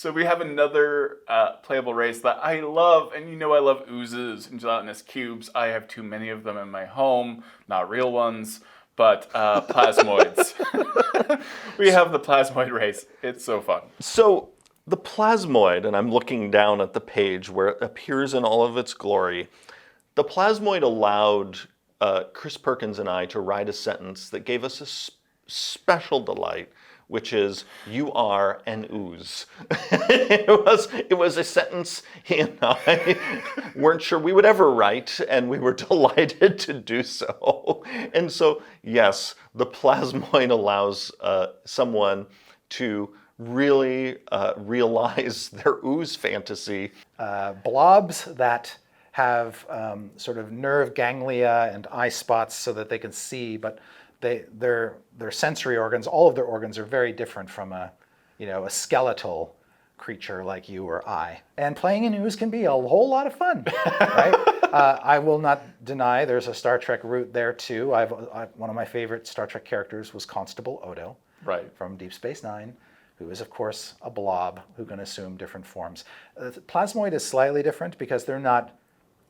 So we have another playable race that I love, and you know I love oozes and gelatinous cubes. I have too many of them in my home, not real ones, but plasmoids. We have the plasmoid race. It's so fun. So the plasmoid, and I'm looking down at the page where it appears in all of its glory, the plasmoid allowed Chris Perkins and I to write a sentence that gave us a special delight, which is, "You are an ooze." It was a sentence he and I weren't sure we would ever write, and we were delighted to do so. And so, yes, the plasmoid allows someone to really realize their ooze fantasy. Blobs that have sort of nerve ganglia and eye spots so that they can see, but their sensory organs, all of their organs are very different from a skeletal creature like you or I. And playing an ooze can be a whole lot of fun, right? I will not deny there's a Star Trek route there too. One of my favorite Star Trek characters was Constable Odo, right, from Deep Space Nine, who is of course a blob who can assume different forms. Plasmoid is slightly different because they're not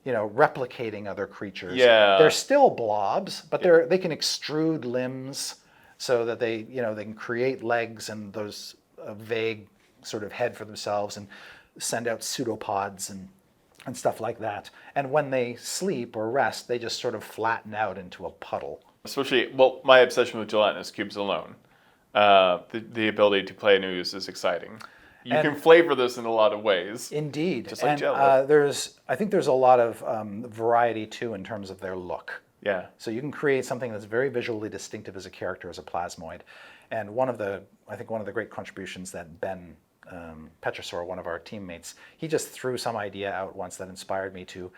replicating other creatures. Yeah. They're still blobs, but they can extrude limbs so that they can create legs and those vague sort of head for themselves and send out pseudopods and stuff like that. And when they sleep or rest, they just sort of flatten out into a puddle. Especially, well, my obsession with gelatinous cubes alone. The ability to play an ooze is exciting. You can flavor this in a lot of ways. Indeed. Just like and Jello. I think there's a lot of variety too in terms of their look. Yeah. So you can create something that's very visually distinctive as a character, as a plasmoid. And one of the great contributions that Ben Petrosaur, one of our teammates, he just threw some idea out once that inspired me to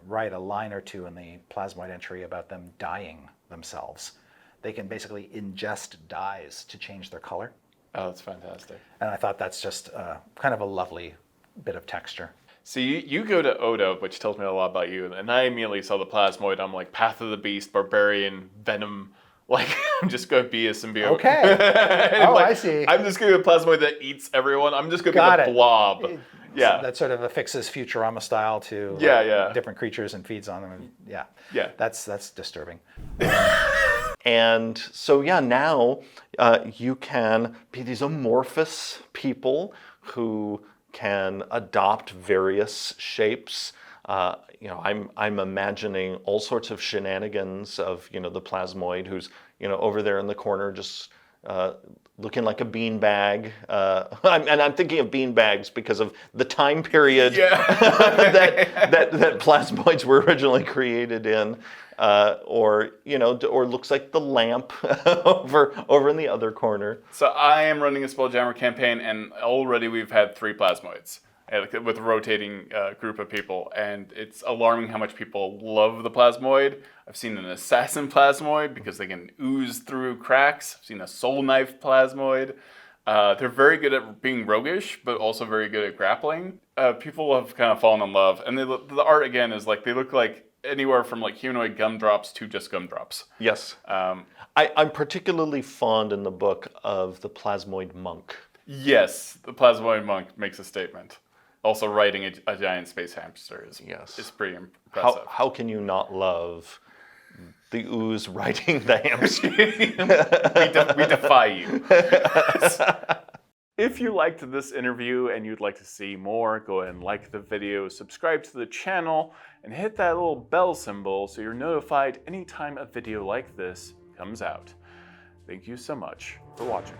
write a line or two in the plasmoid entry about them dyeing themselves. They can basically ingest dyes to change their color. Oh, that's fantastic. And I thought that's just kind of a lovely bit of texture. So you go to Odo, which tells me a lot about you, and I immediately saw the plasmoid. I'm like, Path of the Beast, Barbarian, Venom. Like, I'm just going to be a symbiote. Okay. I see. I'm just going to be a plasmoid that eats everyone. I'm just going to be the blob. Yeah. That sort of affixes Futurama style to different creatures and feeds on them. And yeah. That's disturbing. And so, now you can be these amorphous people who can adopt various shapes. I'm imagining all sorts of shenanigans of, the plasmoid who's, over there in the corner just looking like a beanbag. And I'm thinking of beanbags because of the time period that plasmoids were originally created in. Or looks like the lamp over in the other corner. So I am running a Spelljammer campaign, and already we've had 3 plasmoids with a rotating group of people, and it's alarming how much people love the plasmoid. I've seen an assassin plasmoid because they can ooze through cracks. I've seen a soul knife plasmoid. They're very good at being roguish, but also very good at grappling. People have kind of fallen in love, and the art again is like they look like anywhere from like humanoid gumdrops to just gumdrops. Yes. I'm particularly fond in the book of the plasmoid monk. Yes, the plasmoid monk makes a statement. Also, riding a giant space hamster is pretty impressive. How can you not love the ooze riding the hamster? we defy you. If you liked this interview and you'd like to see more, go ahead and like the video, subscribe to the channel, and hit that little bell symbol so you're notified anytime a video like this comes out. Thank you so much for watching.